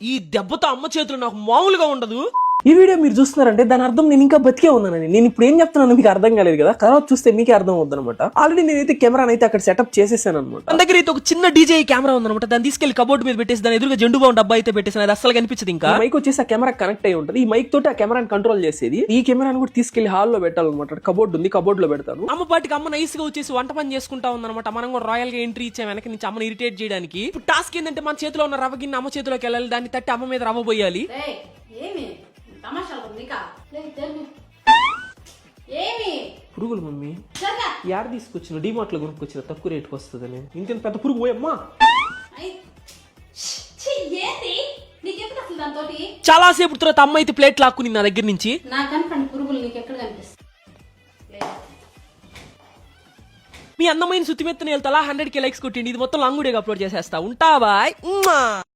ఈ దెబ్బతో అమ్మ చేతులు నాకు మామూలుగా ఉండదు. ఈ వీడియో మీరు చూస్తున్నారంటే దాని అర్థం నేను ఇంకా బతికే ఉన్నానని. నేను ఇప్పుడు ఏం చెప్తున్నాను మీకు అర్థం కాలేదు కదా, తర్వాత చూస్తే మీకే అర్థం అవుతుంది అనమాట. ఆల్రెడీ నేనైతే కెమెరాని అయితే అక్కడ సెటప్ చేసేసాను అనమాట. మన దగ్గర అయితే ఒక చిన్న డీజే కెమెరా ఉందన్నమాట. దాన్ని తీసుకెళ్లి కబోర్డ్ మీద పెట్టేసి దాని ఎదురుగా జెండు బాగుంది డబ్బా అయితే పెట్టేసి అది అస్సలు కనిపించదు. ఇంకా మైక్ వచ్చేసి ఆ కెమెరా కనెక్ట్ అయి ఉంటుంది. ఈ మైక్ తోటి ఆ కెమెరాని కంట్రోల్ చేసేది. ఈ కెమెరాని కూడా తీసుకెళ్లి హాల్లో పెట్టాలన్నమాట. కబోర్డ్ ఉంది, కబోర్డ్ లో పెడతాను. అమ్మ పాటికి అమ్మ నైస్ గా వచ్చేసి వంట పని చేసుకుంటా ఉందన్నమాట. మనం కూడా రాయల్ గా ఎంట్రీ ఇచ్చాం వెనక నుంచి అమ్మని ఇరిటేట్ చేయడానికి. ఇప్పుడు టాస్క్ ఏంటంటే మన చేతిలో ఉన్న రవ్వ గిన్నె అమ్మ చేతిలోకి వెళ్ళాలి, దాన్ని తట్టి అమ్మ మీద రవ్వ పోయాలి. పురుగులు మమ్మీ యాడ్ తీసుకొచ్చిన డిమార్ట్ లో కొనుక్కొచ్చిన తక్కువ రేటుకి వస్తుందని. ఇంత పెద్ద పురుగు పోయమ్మా. చాలా సేపు తర్వాత అమ్మ అయితే ప్లేట్ లాక్కుని నా దగ్గర నుంచి. మీ అందమైన సుత్తిమెత్తని వెళ్తా 100K లైక్స్ కొట్టిండి. ఇది మొత్తం లాంగ్ వీడియోగా అప్లోడ్ చేసేస్తా. ఉంటా బాయ్.